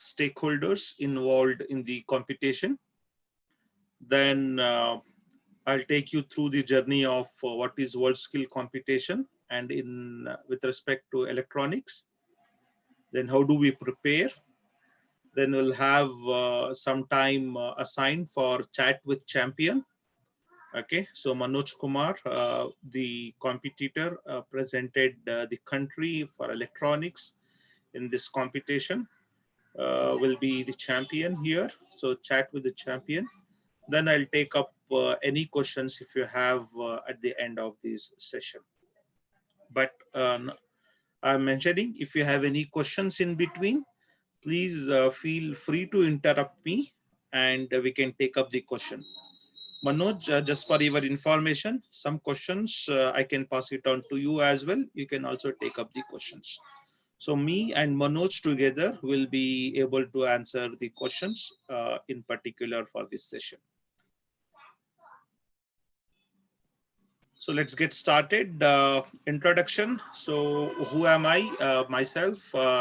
stakeholders involved in the competition. Then I'll take you through the journey of what is WorldSkill competition and in with respect to electronics. Then how do we prepare? Then we'll have some time assigned for chat with champion. Okay, so Manoj Kumar, the competitor, presented the country for electronics in this competition, will be the champion here. So chat with the champion. Then I'll take up any questions if you have at the end of this session. But I'm mentioning, if you have any questions in between, please feel free to interrupt me and we can take up the question. Manoj, just for your information, some questions I can pass it on to you as well. You can also take up the questions. So me and Manoj together will be able to answer the questions in particular for this session. So let's get started. Introduction. So who am I? Myself,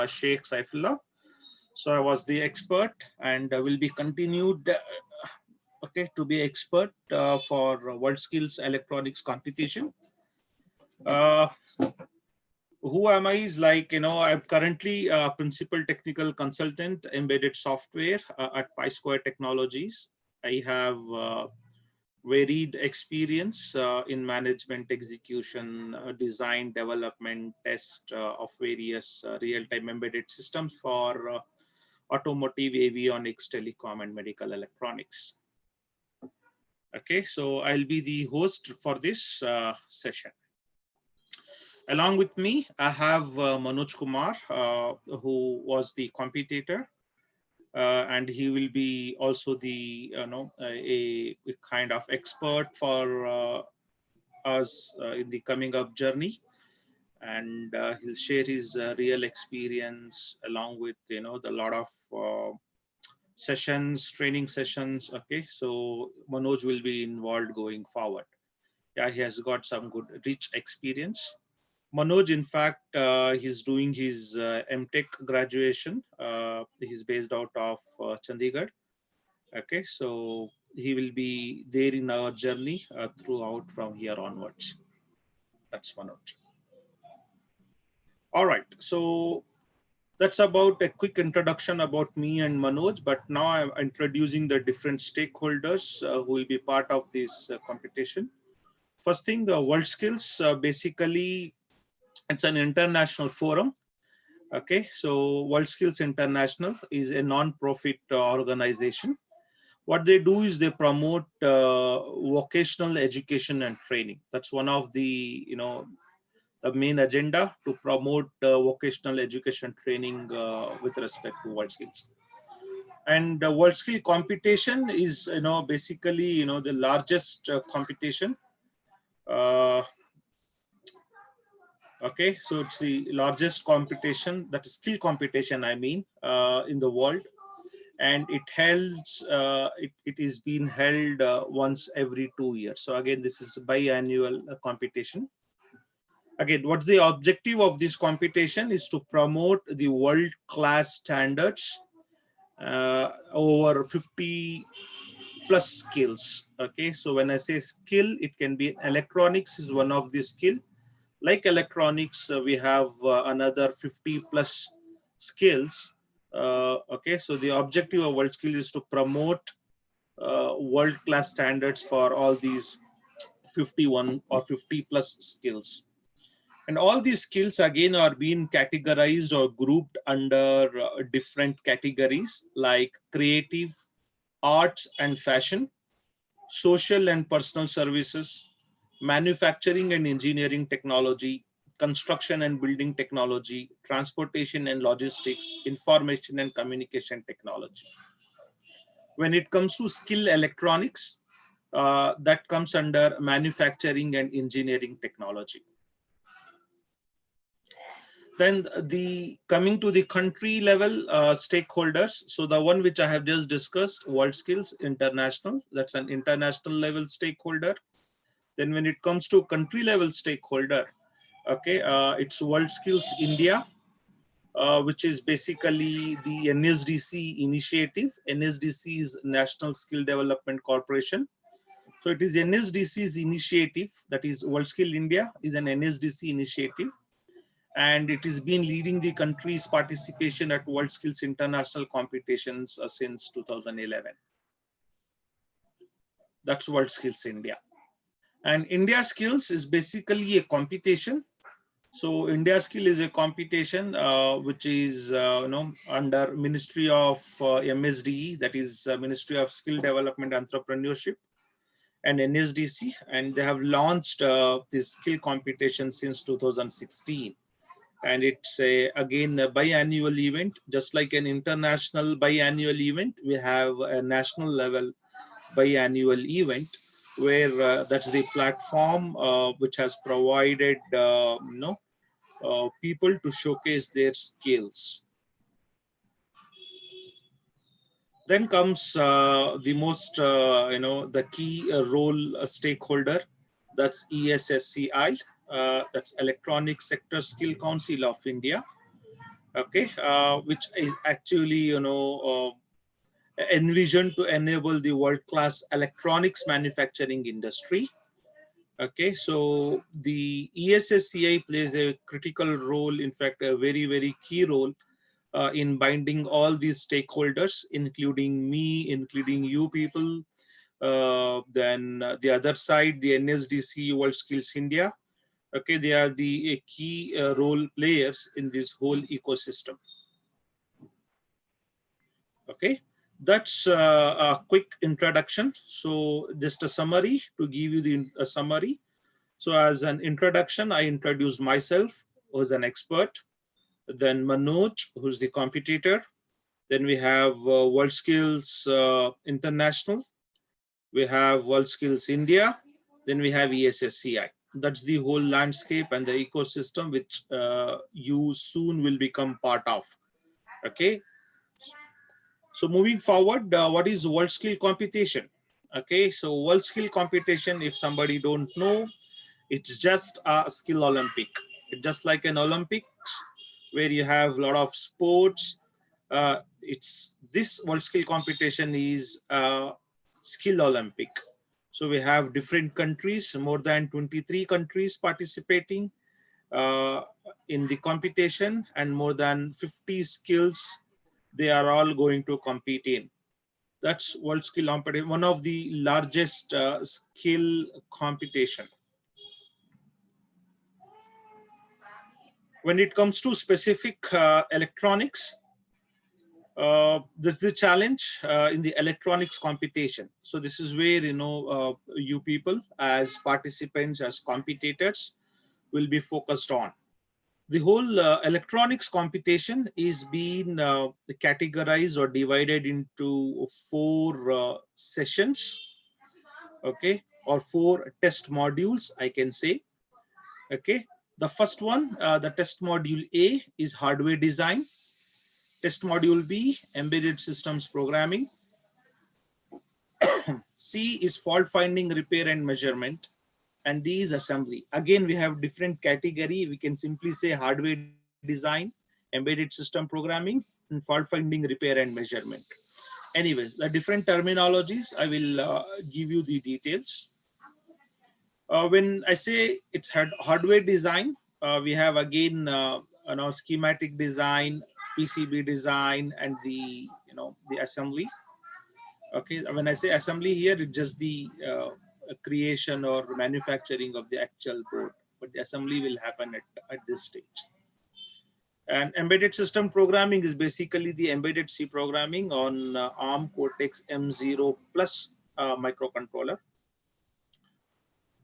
Sheikh Saifullah. So I was the expert and will be continued to be expert for WorldSkills electronics competition. Who am I is like, I'm currently a principal technical consultant, embedded software at Pi-Square Technologies. I have varied experience in management, execution, design, development, test of various real-time embedded systems for automotive, avionics, telecom, and medical electronics. Okay, so I'll be the host for this session. Along with me, I have Manoj Kumar, who was the competitor, and he will be also the a kind of expert for us in the coming up journey, and he'll share his real experience along with the lot of sessions, training sessions. Okay, so Manoj will be involved going forward. Yeah, he has got some good rich experience. Manoj, in fact, he's doing his MTech graduation. He's based out of Chandigarh. Okay, so he will be there in our journey throughout from here onwards. That's Manoj. All right, so that's about a quick introduction about me and Manoj, but now I'm introducing the different stakeholders who will be part of this competition. First thing, the WorldSkills, basically, it's an international forum. Okay, so WorldSkills International is a non-profit organization. What they do is they promote vocational education and training. That's one of the the main agenda, to promote vocational education training with respect to WorldSkills. And WorldSkill competition is basically the largest competition. Okay, so it's the largest competition, that is skill competition, I mean, in the world, and it is being held once every 2 years. So again, this is biannual competition. Again, what's the objective of this competition is to promote the world-class standards over 50 plus skills. Okay, so when I say skill, it can be electronics is one of the skill. Like electronics, we have another 50 plus skills. Okay, so the objective of WorldSkill is to promote world-class standards for all these 51 or 50 plus skills. And all these skills again are being categorized or grouped under different categories like creative, arts and fashion, social and personal services, manufacturing and engineering technology, construction and building technology, transportation and logistics, information and communication technology. When it comes to skill electronics, that comes under manufacturing and engineering technology. Then coming to the country level stakeholders. So the one which I have just discussed, WorldSkills International, that's an international level stakeholder. Then when it comes to country level stakeholder, okay, it's WorldSkills India, which is basically the NSDC initiative. NSDC is National Skill Development Corporation. So it is NSDC's initiative, that is World Skill India is an NSDC initiative, and it has been leading the country's participation at World Skills International competitions since 2011. That's World Skills India. And India Skills is basically a competition. So India Skill is a competition which is under Ministry of MSDE, that is Ministry of Skill Development Entrepreneurship, and NSDC, and they have launched this skill competition since 2016. And it's again a biannual event, just like an international biannual event. We have a national level biannual event where that's the platform which has provided people to showcase their skills. Then comes the most the key role stakeholder, that's ESSCI, that's Electronic Sector Skill Council of India. Okay, which is actually envisioned to enable the world-class electronics manufacturing industry. Okay, so the ESSCI plays a critical role, in fact, a very, very key role in binding all these stakeholders, including me, including you people, then the other side, the NSDC World Skills India. Okay, they are the key role players in this whole ecosystem. Okay, that's a quick introduction. So just a summary to give you a summary. So as an introduction, I introduced myself as an expert, then Manoj, who's the competitor. Then we have World Skills International. We have World Skills India. Then we have ESSCI. That's the whole landscape and the ecosystem which you soon will become part of. Okay. So moving forward, what is World Skill Competition? Okay, so World Skill Competition, if somebody don't know, it's just a skill Olympic. It's just like an Olympics where you have a lot of sports. It's this World Skill Competition is a skill Olympic. So we have different countries, more than 23 countries participating in the competition, and more than 50 skills they are all going to compete in. That's World Skill Competition, one of the largest skill competition. When it comes to specific electronics, this is the challenge in the electronics competition. So this is where you people as participants, as competitors, will be focused on. The whole electronics competition is being categorized or divided into 4 sessions, okay, or 4 test modules, I can say. Okay, the first one, the test module A is hardware design. Test module B, embedded systems programming. C is fault finding, repair and measurement. And D is assembly. Again, we have different category. We can simply say hardware design, embedded system programming, and fault finding, repair and measurement. Anyways, the different terminologies, I will give you the details. When I say it's hardware design, we have again schematic design, PCB design, and the assembly. Okay, when I say assembly here, it's just the creation or manufacturing of the actual board, but the assembly will happen at this stage. And embedded system programming is basically the embedded C programming on ARM Cortex M0 plus microcontroller.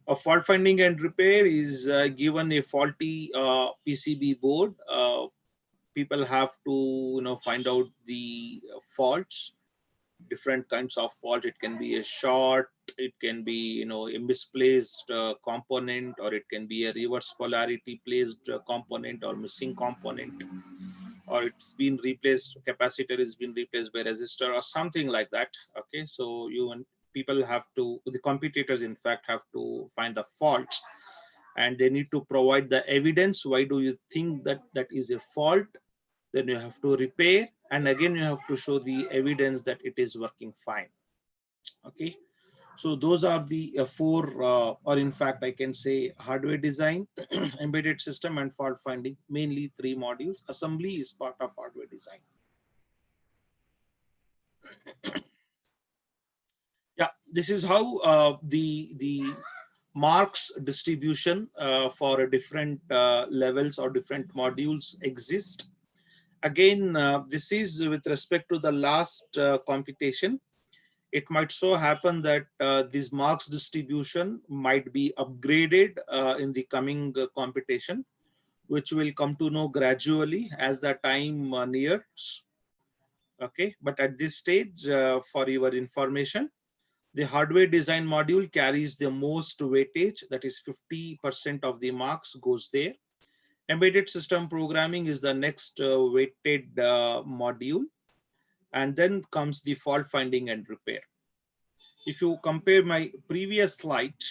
A fault finding and repair is given a faulty PCB board. People have to find out the faults, different kinds of fault. It can be a short, it can be a misplaced component, or it can be a reverse polarity placed component or missing component, or it's been replaced, capacitor has been replaced by resistor or something like that. Okay, so people have to, the competitors in fact have to find the faults, and they need to provide the evidence. Why do you think that is a fault? then you have to repair, and again you have to show the evidence that it is working fine. Okay, so those are the four, or in fact, I can say hardware design, embedded system, and fault finding, mainly three modules. Assembly is part of hardware design. Yeah, this is how the marks distribution for different levels or different modules exist. Again, this is with respect to the last computation. It might so happen that this marks distribution might be upgraded in the coming computation, which will come to know gradually as the time nears. Okay, but at this stage, for your information, the hardware design module carries the most weightage, that is 50% of the marks goes there. Embedded system programming is the next weighted module, and then comes the fault finding and repair. If you compare my previous slide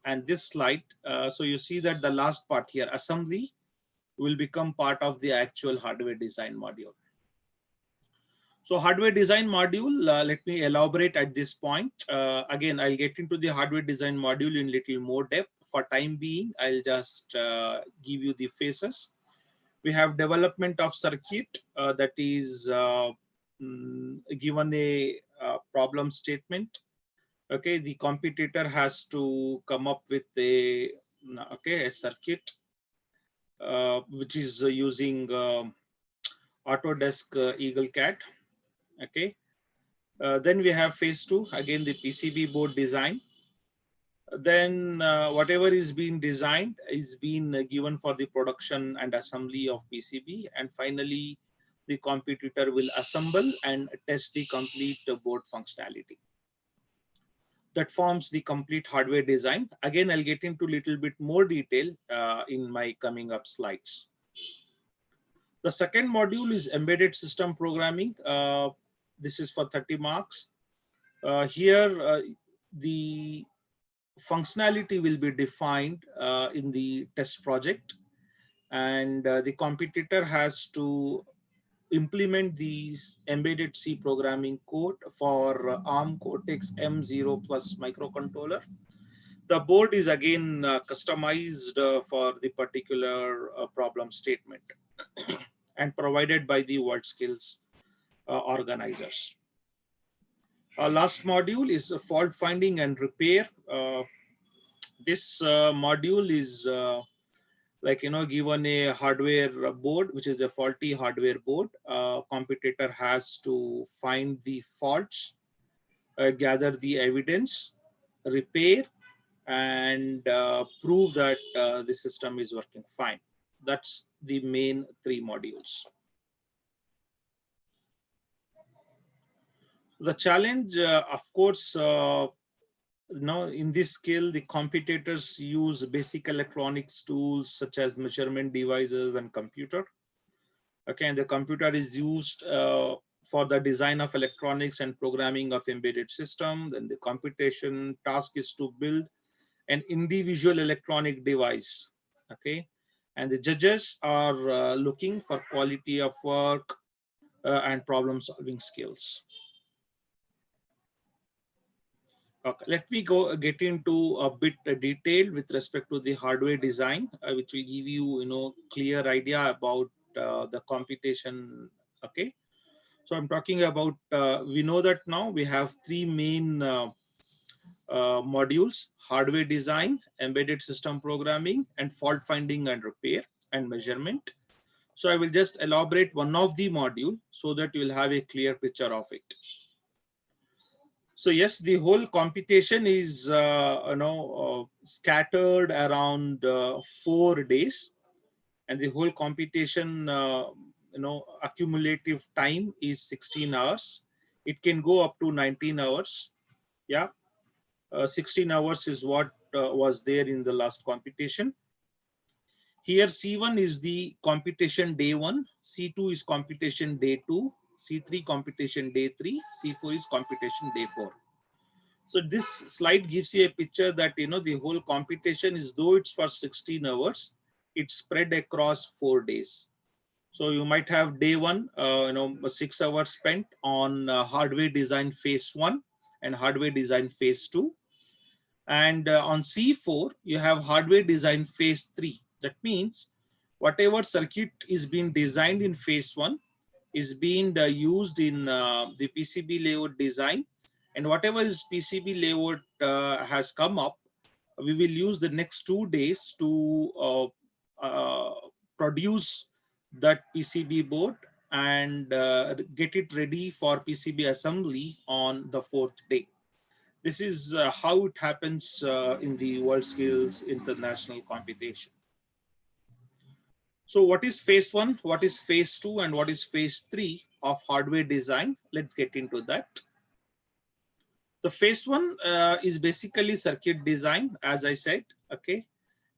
and this slide, so you see that the last part here, assembly, will become part of the actual hardware design module. So hardware design module, let me elaborate at this point. Again, I'll get into the hardware design module in little more depth. For time being, I'll just give you the phases. We have development of circuit that is given a problem statement. Okay, the competitor has to come up with a circuit which is using Autodesk EagleCAD. Okay, then we have phase 2, again the PCB board design. Then whatever is being designed is being given for the production and assembly of PCB, and finally the competitor will assemble and test the complete board functionality. That forms the complete hardware design. Again, I'll get into a little bit more detail in my coming up slides. The second module is embedded system programming. This is for 30 marks. Here, the functionality will be defined in the test project, and the competitor has to implement these embedded C programming code for ARM Cortex M0 Plus microcontroller. The board is again customized for the particular problem statement and provided by the WorldSkills organizers. Our last module is fault finding and repair. This module is given a hardware board, which is a faulty hardware board. Competitor has to find the faults, gather the evidence, repair, and prove that the system is working fine. That's the main three modules. The challenge, of course, in this scale, the competitors use basic electronics tools such as measurement devices and computer. Okay, and the computer is used for the design of electronics and programming of embedded system. Then the computation task is to build an individual electronic device. Okay, and the judges are looking for quality of work and problem solving skills. Okay, let me get into a bit detail with respect to the hardware design, which will give you, clear idea about the computation. Okay, so I'm talking about, we know that now we have three main modules: hardware design, embedded system programming, and fault finding and repair and measurement. So I will just elaborate one of the module so that you will have a clear picture of it. So yes, the whole computation is scattered around 4 days, and the whole computation accumulative time is 16 hours. It can go up to 19 hours. Yeah, 16 hours is what was there in the last computation. Here C1 is the computation day 1, C2 is computation day 2, C3 computation day 3, C4 is computation day 4. So this slide gives you a picture that the whole computation is, though it's for 16 hours, it's spread across 4 days. So you might have day one, 6 hours spent on hardware design phase 1 and hardware design phase 2. And on C4, you have hardware design phase 3. That means whatever circuit is being designed in phase 1 is being used in the PCB layout design, and whatever is PCB layout has come up, we will use the next 2 days to produce that PCB board and get it ready for PCB assembly on the 4th day. This is how it happens in the WorldSkills international competition. So what is phase 1, what is phase 2, and what is phase 3 of hardware design? Let's get into that. The phase 1 is basically circuit design, as I said. Okay,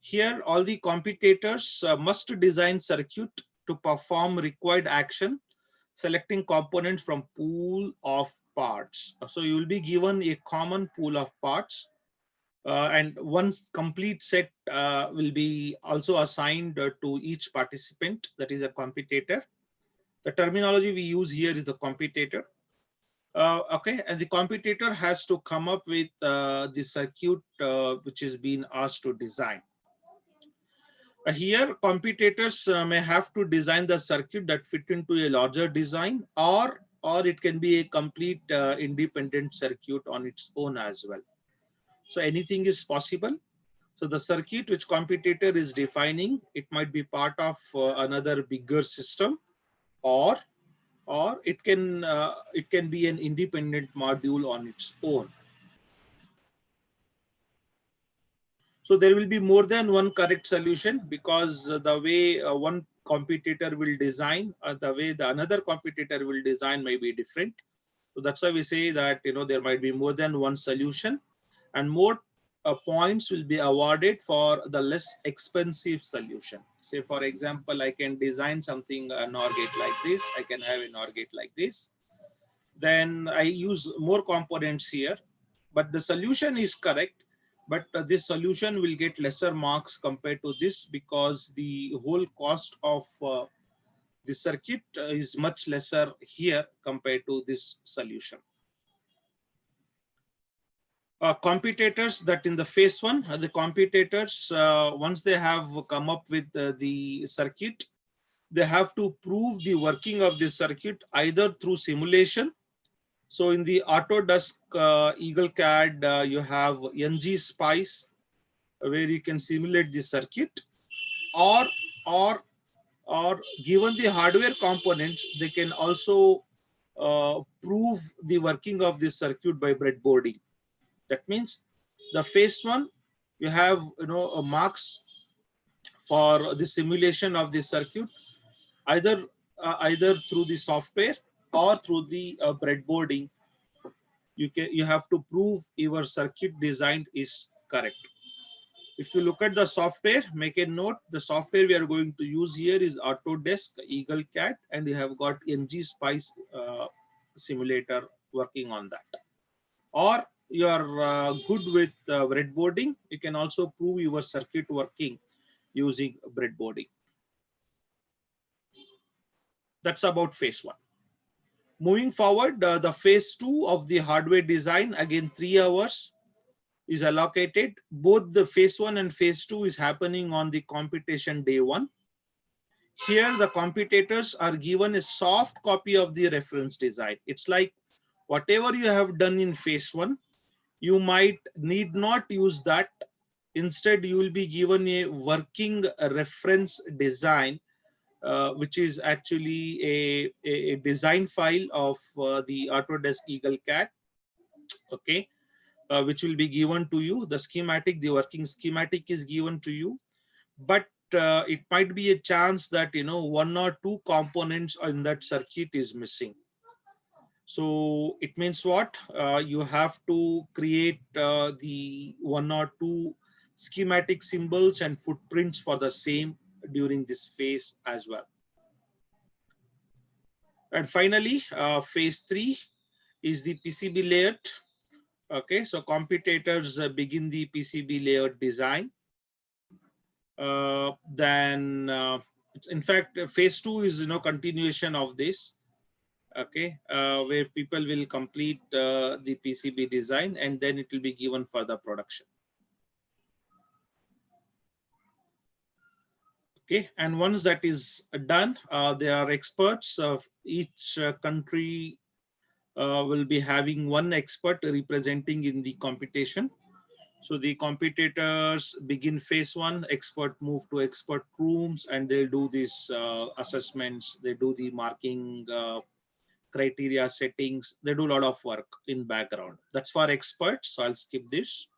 here all the competitors must design circuit to perform required action, selecting components from pool of parts. So you will be given a common pool of parts, and one complete set will be also assigned to each participant, that is a competitor. The terminology we use here is the competitor. Okay, and the competitor has to come up with the circuit which is being asked to design. Here, competitors may have to design the circuit that fit into a larger design, or it can be a complete independent circuit on its own as well. So anything is possible. So the circuit which competitor is defining, it might be part of another bigger system, or it can be an independent module on its own. So there will be more than one correct solution, because the way one competitor will design, the way the another competitor will design may be different. So that's why we say that there might be more than one solution, and more points will be awarded for the less expensive solution. Say for example, I can design something, a NOR gate like this. I can have a NOR gate like this. Then I use more components here, but the solution is correct. But this solution will get lesser marks compared to this, because the whole cost of the circuit is much lesser here compared to this solution. Competitors that in the phase 1, the competitors, once they have come up with the circuit, they have to prove the working of the circuit either through simulation. So in the Autodesk EagleCAD, you have NG Spice, where you can simulate the circuit, or given the hardware components, they can also prove the working of this circuit by breadboarding. That means the phase 1, you have marks for the simulation of the circuit, either through the software or through the breadboarding. You have to prove your circuit design is correct. If you look at the software, make a note, the software we are going to use here is Autodesk EagleCAD, and you have got NG Spice simulator working on that. Or you are good with breadboarding, you can also prove your circuit working using breadboarding. That's about phase 1. Moving forward, the phase 2 of the hardware design, again 3 hours is allocated. Both the phase 1 and phase 2 is happening on the competition day 1. Here the competitors are given a soft copy of the reference design. It's like whatever you have done in phase 1, you might need not use that. Instead, you will be given a working reference design, which is actually a design file of the Autodesk EagleCAD, okay, which will be given to you. The schematic, the working schematic is given to you, but it might be a chance that one or two components in that circuit is missing. So it means what? You have to create the one or two schematic symbols and footprints for the same during this phase as well. And finally, phase 3 is the PCB layout. Okay, so competitors begin the PCB layout design. Then It's in fact phase 2 is continuation of this. Okay, where people will complete the PCB design and then it will be given for the production. Okay, and once that is done, there are experts of each country will be having one expert representing in the competition. So the competitors begin phase 1, expert move to expert rooms, and they'll do these assessments. They do the marking criteria settings. They do a lot of work in background. That's for experts. So I'll skip this.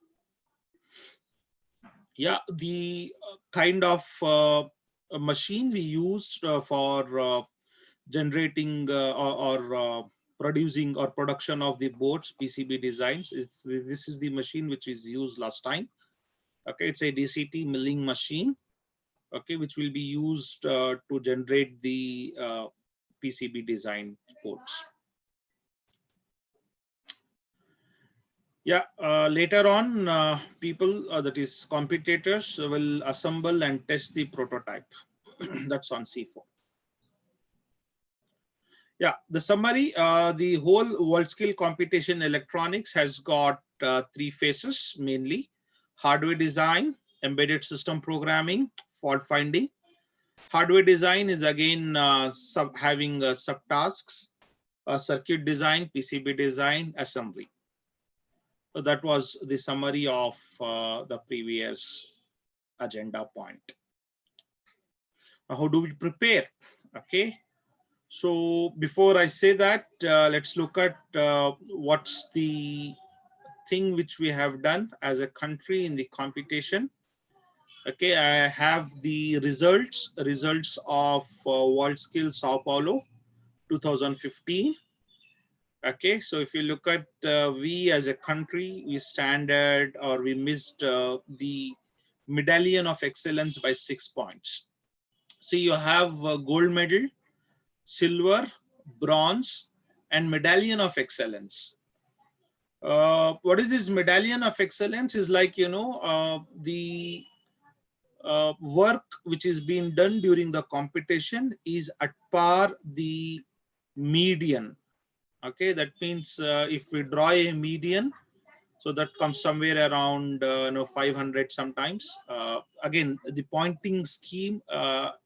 Yeah, the kind of machine we used for generating or producing or production of the boards PCB designs. This is the machine which is used last time. Okay, it's a DCT milling machine. Okay, which will be used to generate the PCB design boards. Yeah, later on, people, that is competitors, will assemble and test the prototype. That's on C4. Yeah, the summary, the whole world scale competition electronics has got 3 phases mainly: hardware design, embedded system programming, fault finding. Hardware design is again having subtasks, circuit design, PCB design, assembly. So that was the summary of the previous agenda point. Now, how do we prepare? Okay. So before I say that, let's look at what's the thing which we have done as a country in the competition. Okay, I have the results of WorldSkills Sao Paulo 2015. Okay, so if you look at we as a country, we standard or we missed the medallion of excellence by 6 points. So you have gold medal, silver, bronze, and medallion of excellence. What is this medallion of excellence? Is like, the work which is being done during the competition is at par the median. Okay, that means if we draw a median, so that comes somewhere around 500 sometimes. Again, the pointing scheme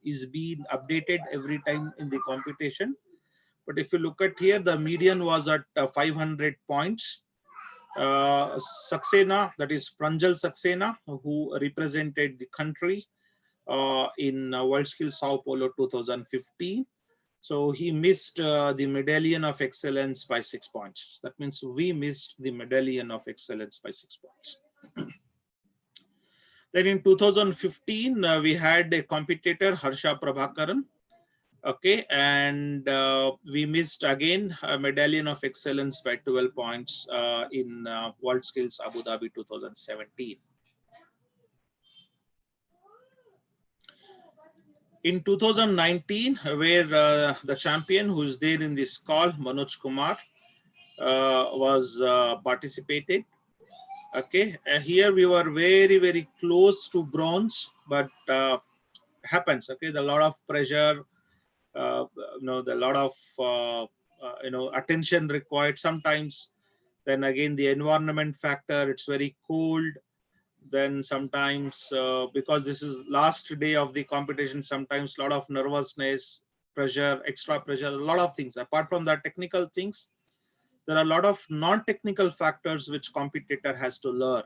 is being updated every time in the competition. But if you look at here, the median was at 500 points. Saxena, that is Pranjal Saxena, who represented the country in WorldSkills Sao Paulo 2015. So he missed the medallion of excellence by 6 points. That means we missed the medallion of excellence by 6 points. Then in 2015, we had a competitor, Harsha Prabhakaran. Okay, and we missed again a medallion of excellence by 12 points in WorldSkills Abu Dhabi 2017. In 2019, where the champion who is there in this call, Manoj Kumar, was participated. Okay, here we were very, very close to bronze, but happens. Okay, there's a lot of pressure. The lot of attention required sometimes. Then again, the environment factor, it's very cold. Then sometimes because this is last day of the competition, sometimes a lot of nervousness, pressure, extra pressure, a lot of things. Apart from that technical things, there are a lot of non-technical factors which competitor has to learn.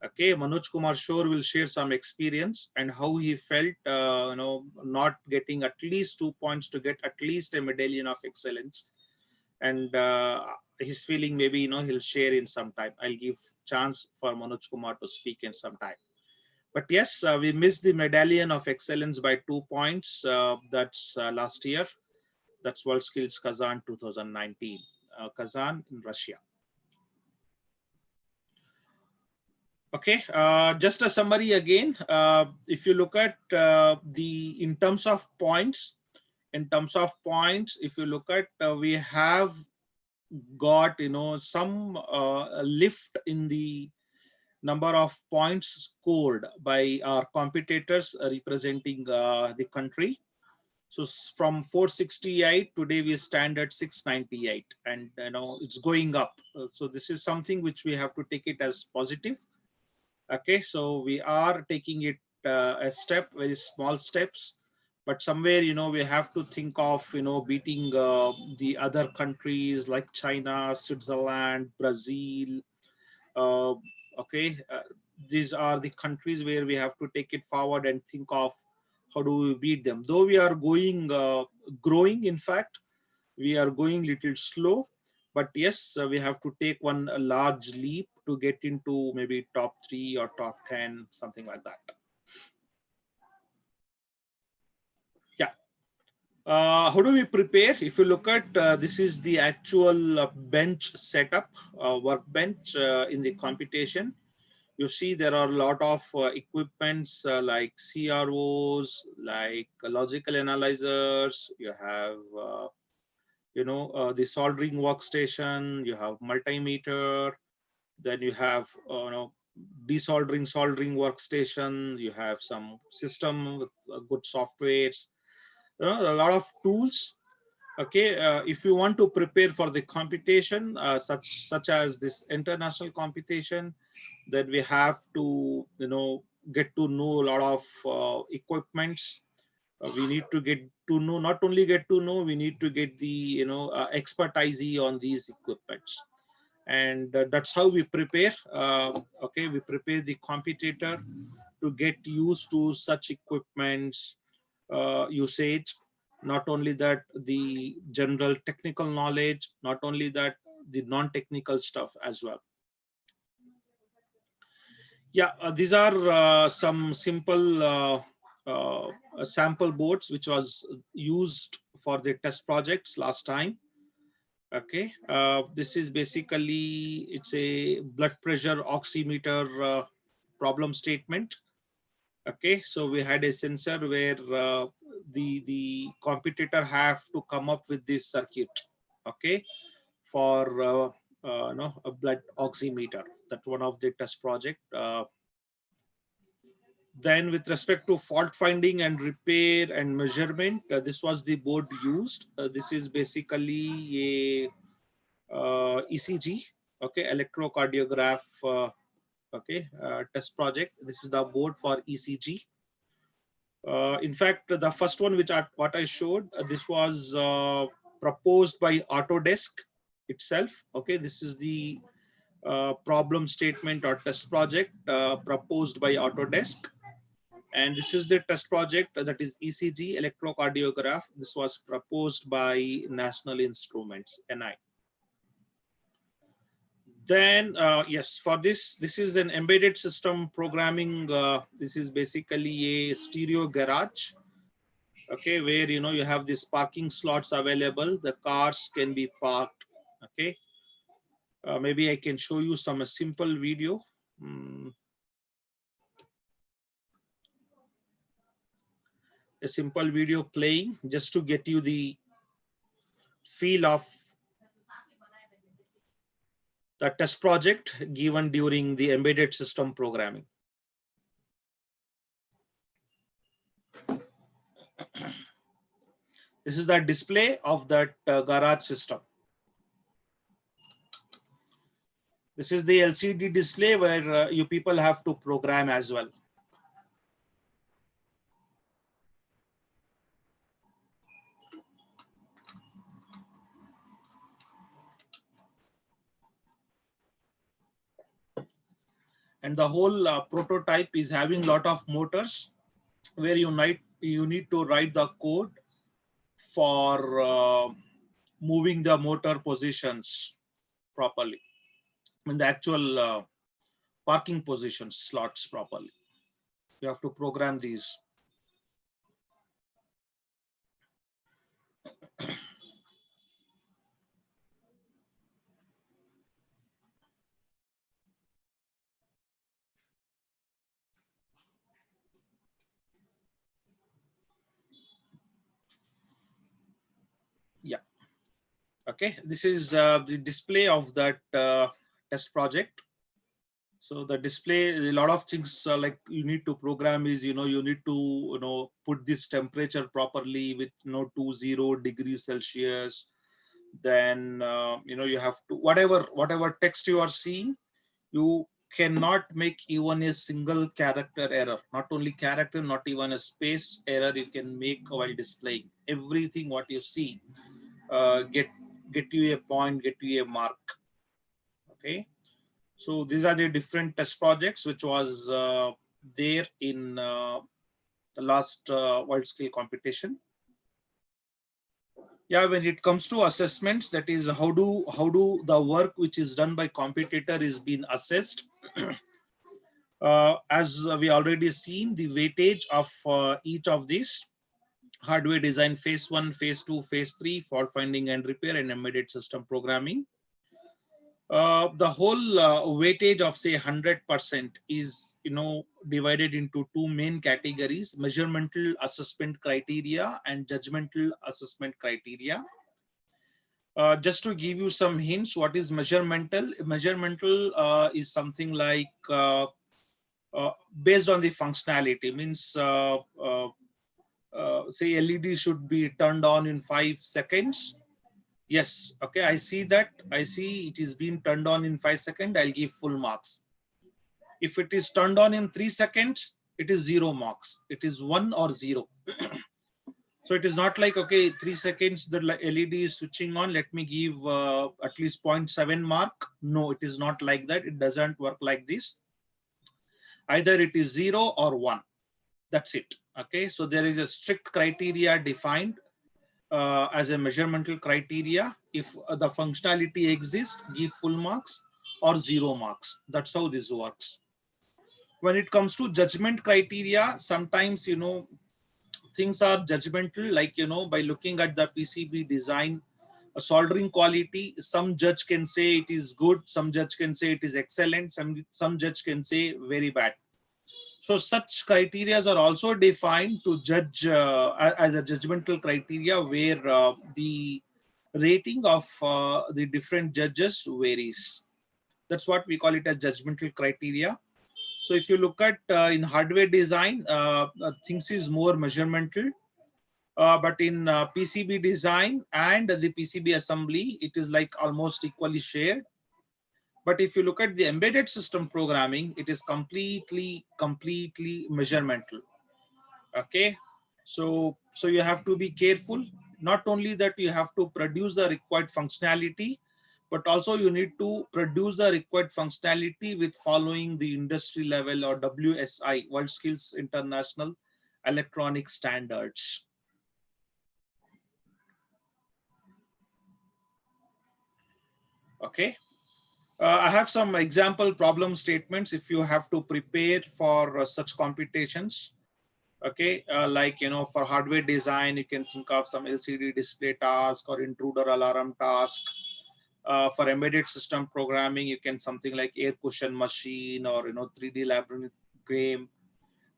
Okay, Manoj Kumar sure will share some experience and how he felt, not getting at least 2 points to get at least a medallion of excellence. And his feeling, maybe, he'll share in some time. I'll give chance for Manoj Kumar to speak in some time. But yes, we missed the medallion of excellence by 2 points. That's last year. That's WorldSkills Kazan 2019, Kazan in Russia. Okay, just a summary again. If you look at in terms of points, if you look at, we have got some lift in the number of points scored by our competitors representing the country. So from 468, today we stand at 698, and it's going up. So this is something which we have to take it as positive. Okay, so we are taking it a step, very small steps, but somewhere we have to think of beating the other countries like China, Switzerland, Brazil. uh, okay, these are the countries where we have to take it forward and think of how do we beat them. Though we are going growing, in fact we are going little slow, but yes, we have to take one a large leap to get into maybe top 3 or top 10, something like that. Yeah. How do we prepare? If you look at this is the actual bench setup, workbench in the computation. You see there are a lot of equipments like CROs, like logical analyzers. You have the soldering workstation, you have multimeter, then you have desoldering, soldering workstation, you have some system with good softwares, a lot of tools. Okay, if you want to prepare for the competition, such as this international competition, then we have to get to know a lot of equipments. We need to get to know, not only get to know, we need to get the expertise on these equipments, and that's how we prepare. Okay, we prepare the competitor to get used to such equipments usage. Not only that, the general technical knowledge, not only that, the non-technical stuff as well. Yeah, these are some simple sample boards which was used for the test projects last time. Okay, this is basically, it's a blood pressure oximeter problem statement. Okay, so we had a sensor where the competitor have to come up with this circuit. Okay, for a blood oximeter. That's one of the test project. Then with respect to fault finding and repair and measurement, this was the board used. This is basically a ECG, okay, electrocardiograph, okay, test project. This is the board for ECG. In fact, the first one what I showed, this was proposed by Autodesk itself. Okay, this is the problem statement or test project proposed by Autodesk. And this is the test project, that is ECG, electrocardiograph. This was proposed by National Instruments, NI. Then, yes, for this is an embedded system programming. This is basically a stereo garage. Okay, where you have these parking slots available. The cars can be parked. Okay, maybe I can show you some simple video. A simple video playing just to get you the feel of the test project given during the embedded system programming. This is the display of that garage system. This is the LCD display where you people have to program as well. And the whole prototype is having a lot of motors where you need to write the code for moving the motor positions properly in the actual parking position slots properly. You have to program these. Yeah. Okay, this is the display of that test project. So the display, a lot of things like you need to program is, you need to, put this temperature properly with, 20 degrees Celsius. Then, you have to, whatever text you are seeing, you cannot make even a single character error. Not only character, not even a space error you can make while displaying. Everything what you see, get you a point, get you a mark. Okay. So these are the different test projects which was there in the last world skill competition. Yeah, when it comes to assessments, that is how do the work which is done by competitor is being assessed. As we already seen, the weightage of each of these: hardware design phase 1, phase 2, phase 3, fault finding and repair, and embedded system programming. The whole weightage of say 100% is divided into two main categories: measuremental assessment criteria and judgmental assessment criteria. Just to give you some hints, what is measuremental? Measuremental is something like based on the functionality, means say LED should be turned on in 5 seconds. Yes, okay, I see that. I see it is being turned on in 5 seconds. I'll give full marks. If it is turned on in 3 seconds, it is 0 marks. It is 1 or 0. So it is not like, okay, 3 seconds, the LED is switching on, let me give at least 0.7 mark. No, it is not like that. It doesn't work like this. Either it is 0 or 1. That's it. Okay, so there is a strict criteria defined as a measuremental criteria. If the functionality exists, give full marks or 0 marks. That's how this works. When it comes to judgment criteria, sometimes, things are judgmental, like, by looking at the PCB design, soldering quality, some judge can say it is good, some judge can say it is excellent, some judge can say very bad. So such criteria are also defined to judge as a judgmental criteria, where the rating of the different judges varies. That's what we call it as judgmental criteria. So if you look at in hardware design, things is more measuremental. But in PCB design and the PCB assembly, it is like almost equally shared. But if you look at the embedded system programming, it is completely measuremental. Okay, so you have to be careful. Not only that you have to produce the required functionality, but also you need to produce the required functionality with following the industry level or WSI, World Skills International Electronic Standards. Okay. I have some example problem statements if you have to prepare for such competitions. Okay, like, for hardware design, you can think of some LCD display task or intruder alarm task. For embedded system programming, you can something like air cushion machine or 3D labyrinth,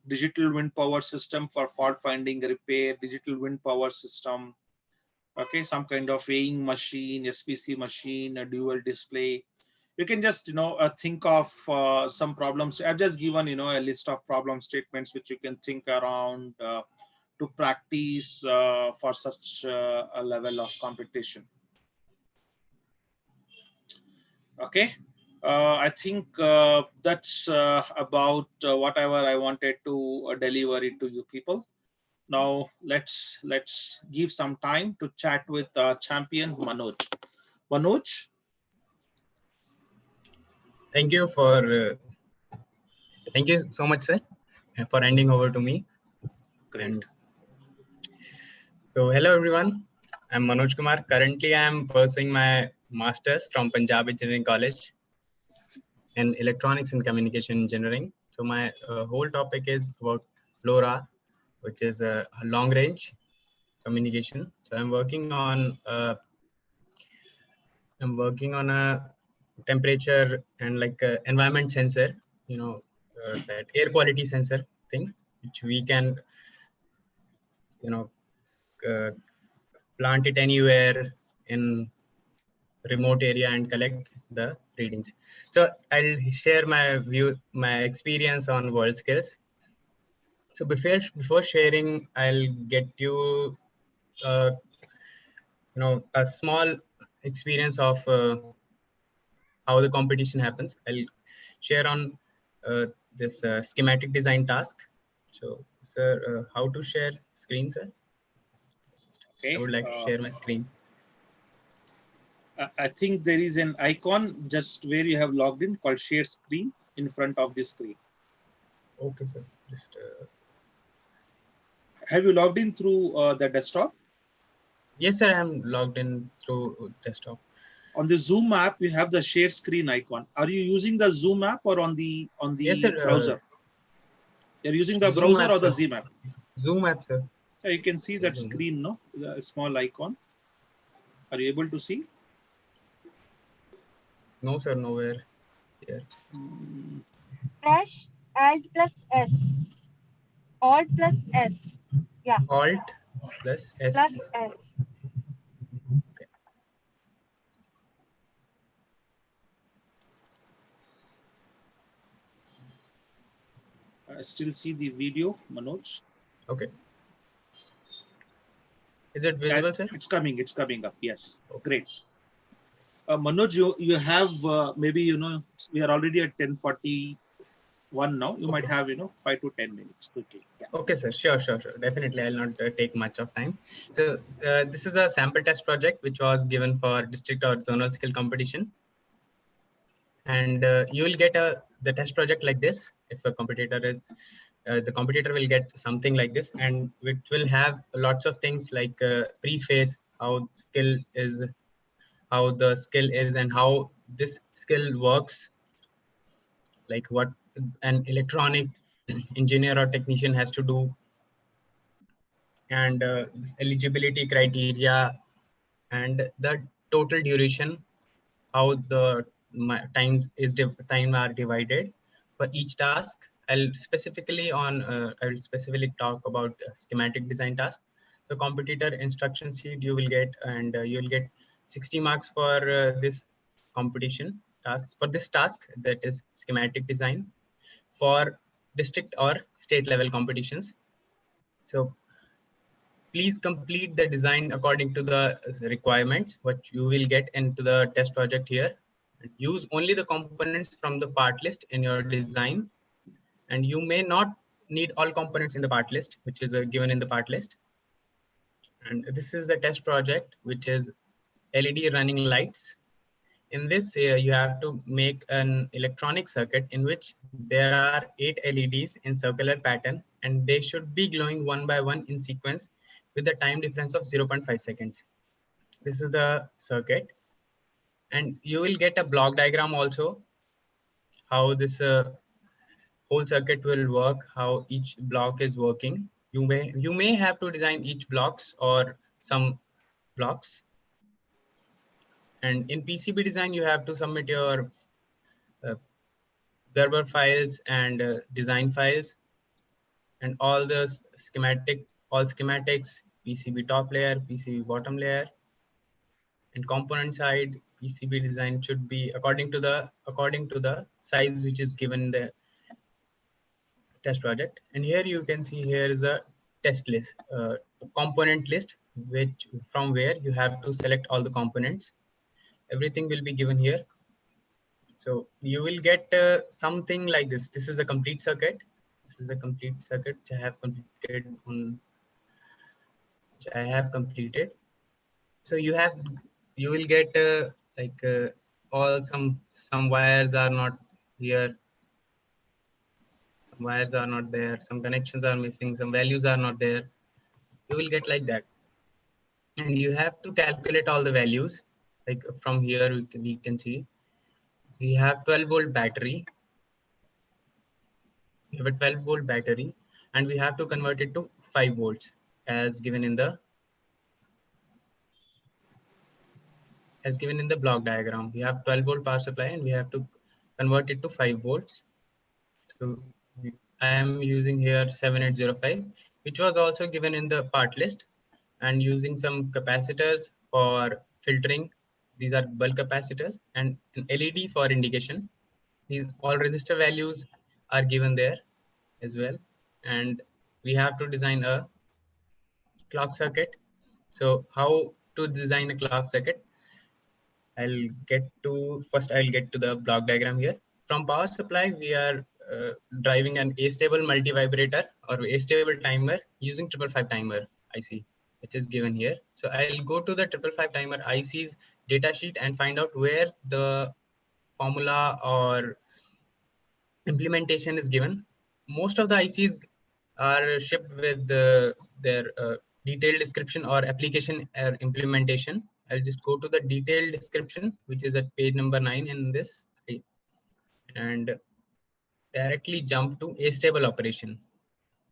digital wind power system for fault finding repair, digital wind power system. Okay, some kind of weighing machine, SPC machine, a dual display. You can just think of some problems. I've just given a list of problem statements which you can think around to practice for such a level of competition. Okay, I think that's about whatever I wanted to deliver it to you people. Now let's give some time to chat with champion Manoj. Manoj. Thank you so much, sir, for handing over to me. Great. So hello everyone, I'm Manoj Kumar. Currently I'm pursuing my master's from Punjab Engineering College in electronics and communication engineering. So my whole topic is about LoRa, which is a long range communication. So I'm working on a temperature and like environment sensor, that air quality sensor thing, which we can, plant it anywhere in remote area and collect the readings. So I'll share my view, my experience on world skills. So before sharing, I'll get you, a small experience of how the competition happens. I'll share on this schematic design task. So, sir, how to share screen, sir? I Okay. would like to share my screen. I think there is an icon just where you have logged in called share screen in front of the screen. Okay, sir. Just. Have you logged in through the desktop? Yes, sir. I'm logged in through desktop. On the Zoom app, you have the share screen icon. Are you using the Zoom app or on the Yes, sir, browser? You're using the Zoom browser app, or the sir. Zoom app? Zoom app, sir. You can see that Zoom. screen, no? The small icon. Are you able to see? No, sir. Nowhere here. Press Alt plus S. Alt plus S. Yeah. Alt plus S. Plus S. Okay. I still see the video, Manoj. Okay. Is it visible, sir? It's coming. It's coming up. Yes. Okay. Great. Manoj, you have maybe we are already at 10:41 now. You might have 5 to 10 minutes. Okay. Yeah. Okay, sir. Sure. Definitely, I'll not take much of time. So this is a sample test project which was given for district or zonal skill competition, and you will get the test project like this. If a competitor is, the competitor will get something like this, and which will have lots of things like preface, how the skill is, and how this skill works, like what an electronic engineer or technician has to do, and this eligibility criteria, and the total duration, how the time are divided for each task. I will specifically talk about schematic design task. So competitor instruction sheet you will get, and you will get 60 marks for this competition task, for this task, that is schematic design, for district or state level competitions. So please complete the design according to the requirements what you will get into the test project here. Use only the components from the part list in your design, and you may not need all components in the part list, which is given in the part list. And this is the test project, which is LED running lights. In this, you have to make an electronic circuit in which there are 8 LEDs in circular pattern, and they should be glowing one by one in sequence with a time difference of 0.5 seconds. This is the circuit, and you will get a block diagram also, how this whole circuit will work, how each block is working. You may have to design each blocks or some blocks. And in PCB design, you have to submit your Gerber files and design files, and all schematics, PCB top layer, PCB bottom layer, and component side. PCB design should be according to the size which is given in the test project. And here you can see, here is a test list, component list, which from where you have to select all the components. Everything will be given here. So you will get something like this. This is a complete circuit. This is the complete circuit which I have completed. So you will get all some wires are not here. Some wires are not there. Some connections are missing. Some values are not there. You will get like that. And you have to calculate all the values. Like from here, we can see we have 12-volt battery. We have a 12-volt battery, and we have to convert it to 5 volts as given in the block diagram. We have 12-volt power supply, and we have to convert it to 5 volts. So I am using here 7805, which was also given in the part list, and using some capacitors for filtering these are bulk capacitors, and an LED for indication. These all resistor values are given there as well. And we have to design a clock circuit. So how to design a clock circuit? I'll get to the block diagram here. From power supply, we are driving an A-stable multi-vibrator or A-stable timer using 555 timer IC, which is given here. So I'll go to the 555 timer IC's datasheet and find out where the formula or implementation is given. Most of the ICs are shipped with their detailed description or application implementation. I'll just go to the detailed description, which is at page number 9 in this, and directly jump to A-stable operation.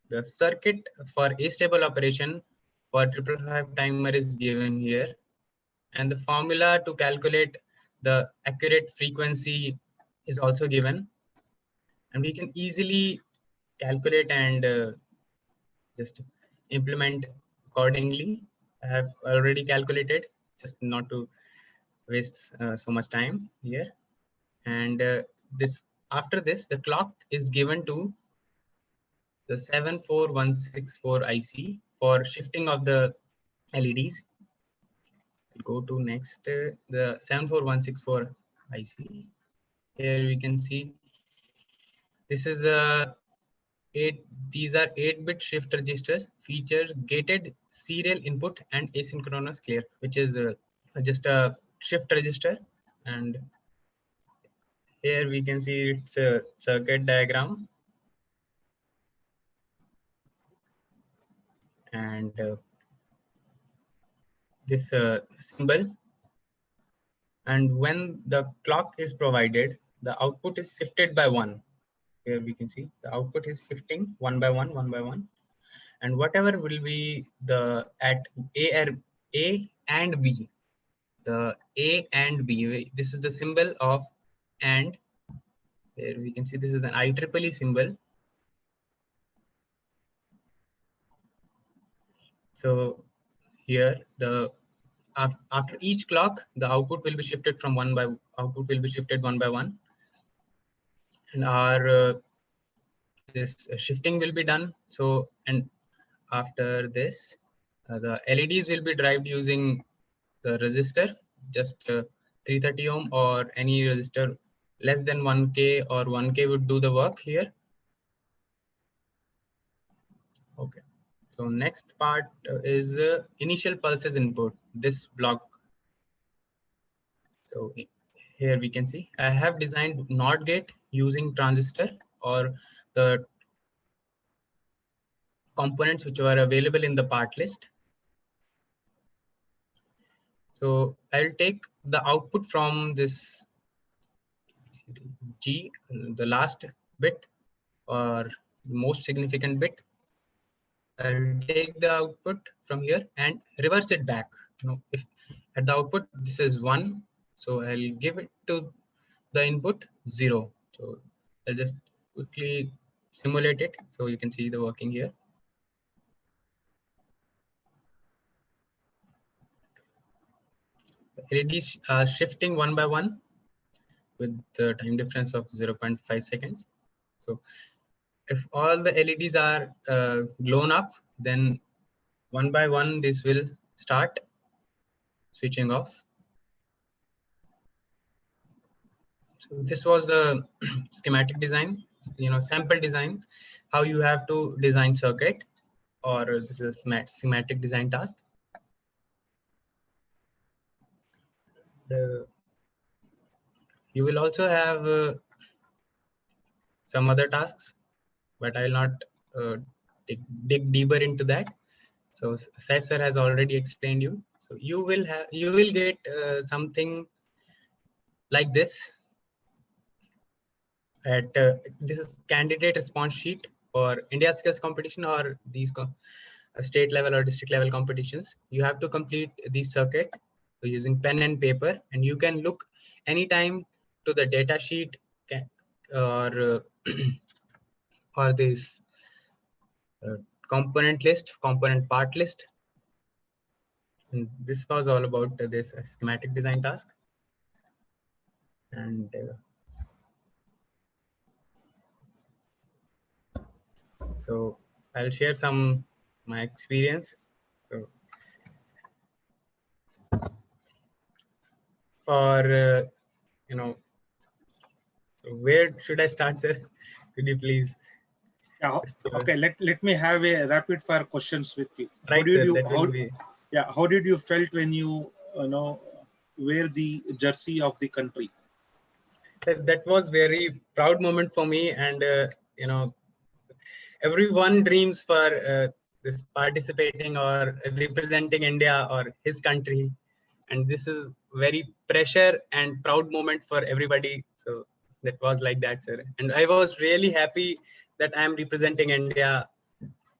The circuit for A-stable operation for 555 timer is given here, and the formula to calculate the accurate frequency is also given, and we can easily calculate and just implement accordingly. I have already calculated, just not to waste so much time here. And after this, the clock is given to the 74164 IC for shifting of the LEDs. We'll go to next, the 74164 IC. Here we can see this is these are 8-bit shift registers, features gated serial input and asynchronous clear, which is just a shift register. And here we can see it's a circuit diagram, and this symbol. And when the clock is provided, the output is shifted by 1. Here we can see the output is shifting one by one, and whatever will be the at A and B, the A and B. This is the symbol of AND. Here we can see this is an IEEE symbol. So here after each clock, the output will be shifted from one by one, and our this shifting will be done. So, and after this, the LEDs will be driven using the resistor, just 330 ohm or any resistor less than 1K or 1K would do the work here. Okay. So next part is initial pulses input, this block. So here we can see I have designed NOT gate using transistor or the components which were available in the part list. So I'll take the output from this G, the last bit or most significant bit. I'll take the output from here and reverse it back. If at the output this is 1, so I'll give it to the input 0. So I'll just quickly simulate it so you can see the working here. LEDs are shifting one by one with the time difference of 0.5 seconds. So if all the LEDs are blown up, then one by one this will start switching off. So this was the schematic design, sample design, how you have to design circuit, or this is a schematic design task. You will also have some other tasks, but I'll not dig deeper into that. So Saif sir has already explained you. So you will get something like this. This is candidate response sheet for India Skills competition or these state level or district level competitions. You have to complete this circuit using pen and paper, and you can look anytime to the data sheet or this component list, component part list. And this was all about this schematic design task. And so I'll share some my experience. So for you know, so where should I start, sir? Could you please? Yeah, okay, let me have a rapid fire questions with you. Right, sir. That will be. Yeah, how did you felt when you wear the jersey of the country? That was very proud moment for me, and you know, everyone dreams for this participating or representing India or his country, and this is very pressure and proud moment for everybody. So that was like that, sir. And I was really happy that I am representing India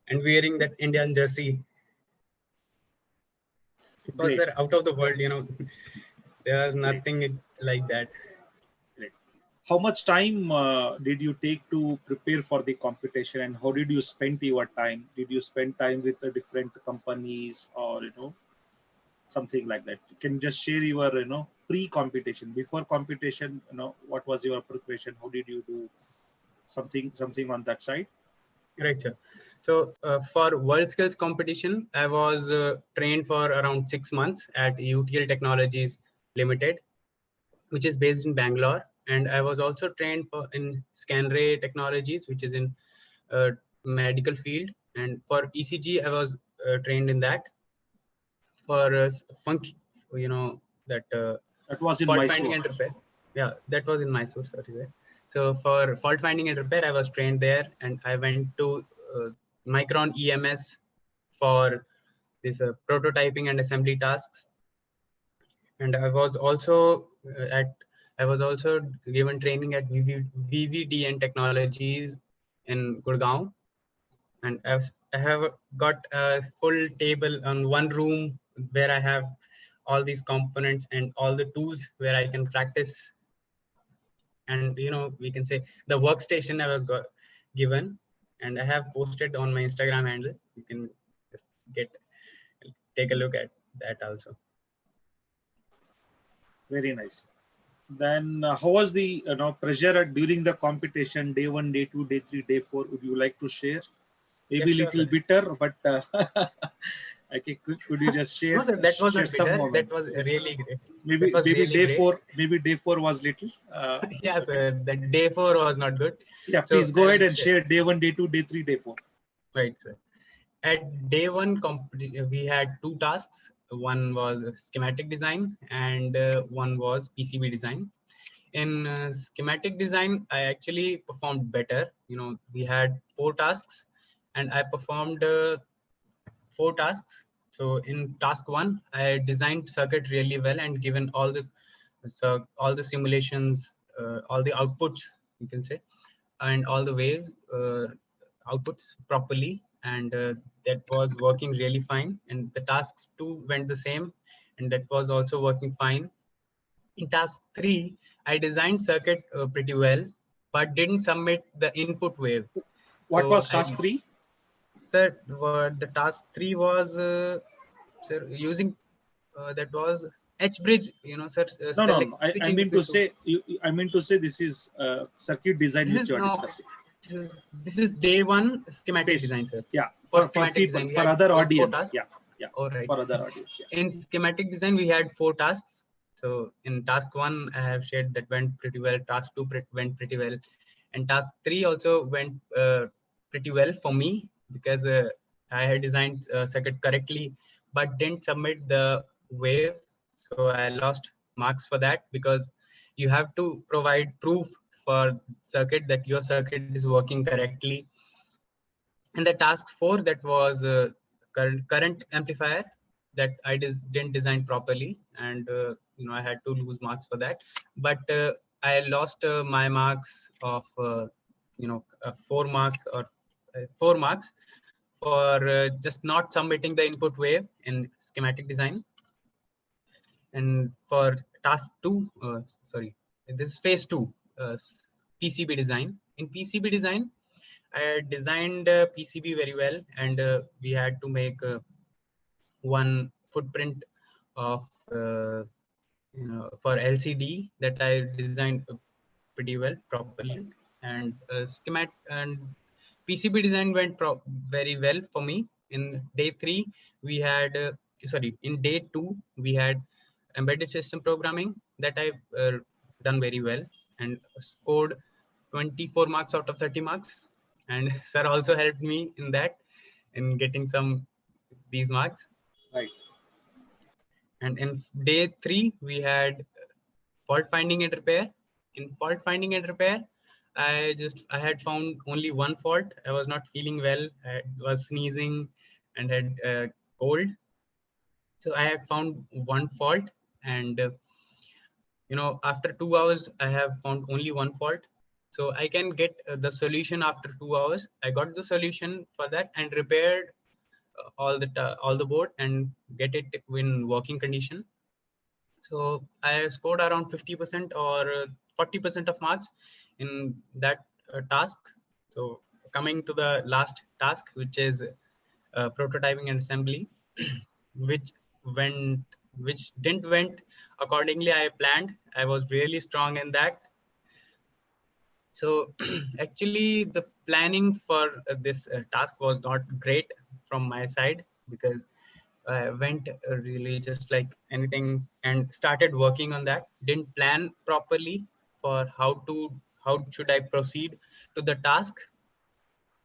and wearing that Indian jersey. It was, sir, out of the world, you know. There was nothing it's like that. Great. How much time did you take to prepare for the competition, and how did you spend your time? Did you spend time with the different companies, or something like that? You can just share your pre-competition, before competition, what was your preparation? How did you do something on that side? Right, sir. So for World Skills competition, I was trained for around 6 months at UTL Technologies Limited, which is based in Bangalore. And I was also trained in Scanray Technologies, which is in medical field. And for ECG, I was trained in that. For function, that was in fault Mysore. finding and repair. Yeah, that was in Mysore, sorry. So for fault finding and repair, I was trained there, and I went to Micron EMS for this prototyping and assembly tasks. And I was also given training at VVDN Technologies in Gurgaon, and I have got a full table on one room where I have all these components and all the tools where I can practice. And we can say the workstation I was given, and I have posted on my Instagram handle. You can just take a look at that also. Very nice. Then how was the pressure during the competition, day 1, day 2, day 3, day 4? Would you like to share? Maybe yeah, little bitter, but okay, could you just share? No, sir, that was not some bitter. moment? That was really great. Maybe day great. 4. Maybe day 4 was little. Yeah, sir. That day 4 was not good. Yeah, please go ahead and share day 1, day 2, day 3, day 4. Right, sir. At day 1, we had 2 tasks. One was schematic design, and one was PCB design. In schematic design, I actually performed better. We had 4 tasks, and I performed 4 tasks. So in task 1, I designed circuit really well and given all the simulations, all the outputs, you can say, and all the wave outputs properly, and that was working really fine. And the tasks 2 went the same, and that was also working fine. In task 3, I designed circuit pretty well, but didn't submit the input wave. What was task 3? Sir, the task 3 was sir, using that was H-bridge, sir. No. I mean to say, I mean to say, this is circuit design which you are discussing. This is day 1 schematic design, sir. Yeah, for people, design, for other audience. Yeah. All right. For other audience. Yeah. In schematic design, we had 4 tasks. So in task 1, I have shared that went pretty well. Task 2 went pretty well, and task 3 also went pretty well for me, because I had designed circuit correctly, but didn't submit the wave. So I lost marks for that, because you have to provide proof for circuit that your circuit is working correctly. And the task 4, that was current amplifier, that I didn't design properly, and I had to lose marks for that. But I lost my marks of 4 marks or 4 marks for just not submitting the input wave in schematic design. And for task 2, this is phase 2, PCB design. In PCB design, I designed PCB very well, and we had to make one footprint of for LCD that I designed pretty well properly, and schematic and PCB design went very well for me. In day 3 we had in day 2 we had embedded system programming that I done very well and scored 24 marks out of 30 marks, and sir also helped me in that, in getting some these marks. Right. And in day 3 we had fault finding and repair. In fault finding and repair, I had found only one fault. I was not feeling well. I was sneezing and had cold. So I had found one fault, and after 2 hours, I have found only one fault. So I can get the solution after 2 hours. I got the solution for that and repaired all the board and get it in working condition. So I scored around 50% or 40% of marks in that task. So coming to the last task, which is prototyping and assembly, which went which didn't went accordingly I planned. I was really strong in that. So actually the planning for this task was not great from my side, because I went really just like anything and started working on that. Didn't plan properly for how should I proceed to the task.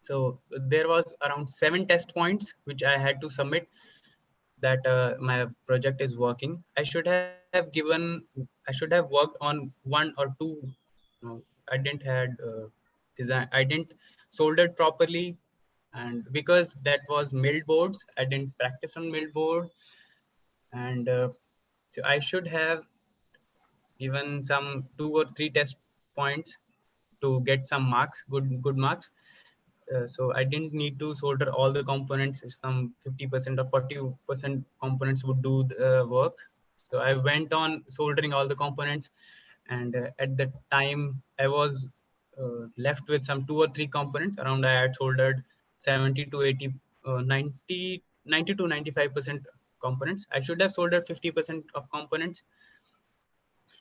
So there was around 7 test points which I had to submit that my project is working. I should have worked on one or two. I didn't had design. I didn't soldered properly, and because that was milled boards, I didn't practice on milled board, and so I should have given some 2 or 3 test points to get some marks, good marks. So I didn't need to solder all the components. Some 50% or 40% components would do the work. So I went on soldering all the components, and at the time I was left with some 2 or 3 components. Around I had soldered 70 to 80, 90 to 95% components. I should have soldered 50% of components,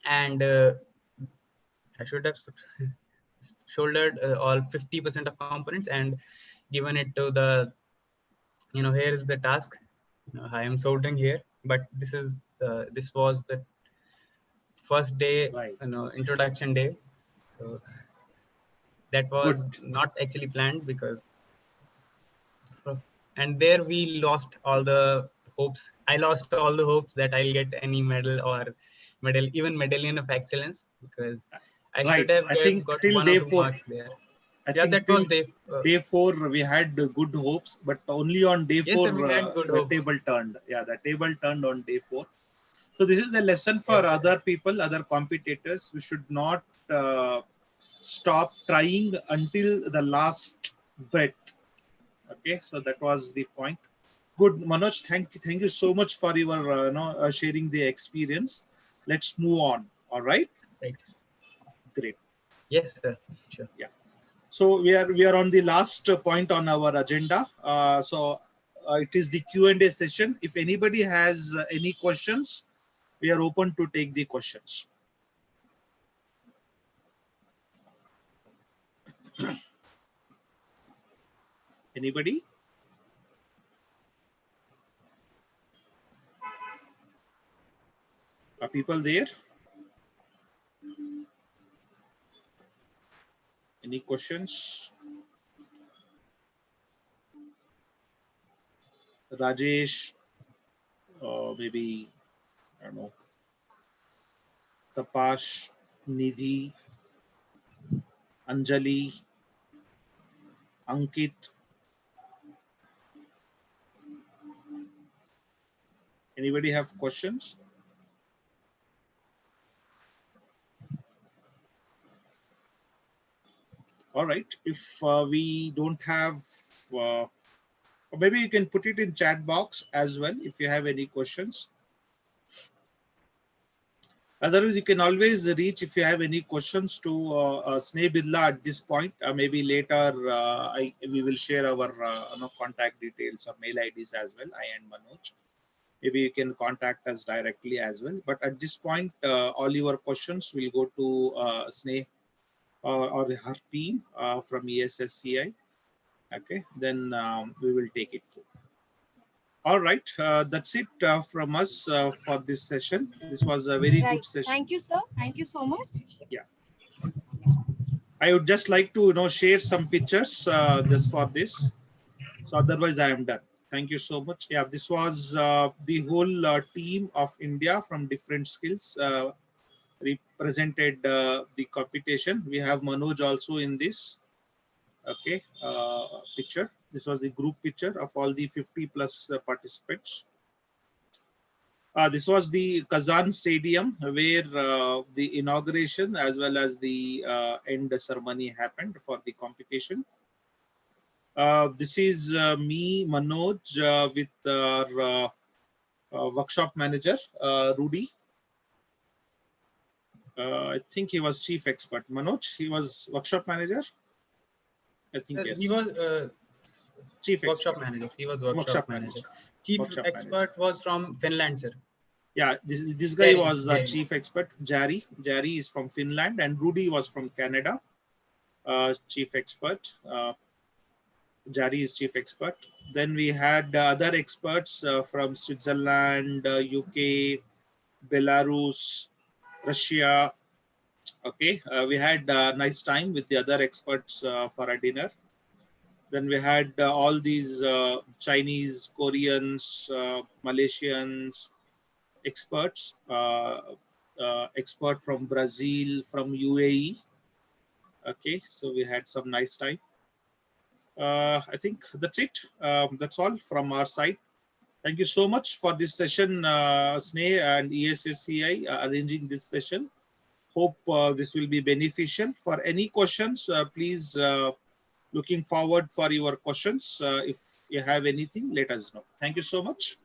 and I should have shouldered all 50% of components and given it to the, here is the task. I am soldering here, but this was the first day, Right. introduction day. So that Good. was not actually planned, because and there we lost all the hopes. I lost all the hopes that I'll get any medal or even medallion of excellence, because I should Right. have I think got till 1 or day 2 4, marks there. I Yeah, think that till was day. day 4 we had good hopes, but only on day Yes, 4 sir, we had good the hopes. table turned. Yeah, the table turned on day 4. So this is the lesson for Yes, sir. other people, other competitors. We should not stop trying until the last breath. Okay, so that was the point. Good, Manoj. Thank you so much for your sharing the experience. Let's move on. All right, Right. great. Yes, sir. Sure. Yeah. So we are on the last point on our agenda. It is the Q&A session. If anybody has any questions, we are open to take the questions. Anybody? Are people there? Any questions? Rajesh, maybe, I don't know, Tapash, Nidhi, Anjali, Ankit. Anybody have questions? All right. If we don't have, or maybe you can put it in chat box as well if you have any questions. Otherwise, you can always reach if you have any questions to Sneh Birla at this point. Maybe later we will share our contact details or mail IDs as well, I and Manoj. maybe you can contact us directly as well. But at this point, all your questions will go to Sneh or her team from ESSCI. Okay, then we will take it through. All right, that's it from us for this session. This was a very Right. good session. Thank you, sir. Thank you so much. Yeah. I would just like to share some pictures just for this. So otherwise I am done. Thank you so much. Yeah, this was the whole team of India from different skills represented the competition. We have Manoj also in this. Okay, picture. This was the group picture of all the 50 plus participants. This was the Kazan Stadium where the inauguration as well as the end ceremony happened for the competition. This is me, Manoj, with our workshop manager, Rudy. I think he was chief expert. Manoj, he was workshop manager. I think yes. He was chief workshop expert. manager. He was workshop manager. Chief Workshop expert manager. was from Finland, sir. Yeah, this guy Jerry, was the Jerry. chief expert. Jari is from Finland, and Rudy was from Canada. Chief expert. Jari is chief expert. Then we had other experts from Switzerland, UK, Belarus, Russia. Okay, we had a nice time with the other experts for a dinner. Then we had all these Chinese, Koreans, Malaysians, experts, expert from Brazil, from UAE. Okay, so we had some nice time. I think that's it. That's all from our side. Thank you so much for this session, Sneh and ESSCI arranging this session. Hope this will be beneficial. For any questions, please looking forward for your questions. If you have anything, let us know. Thank you so much.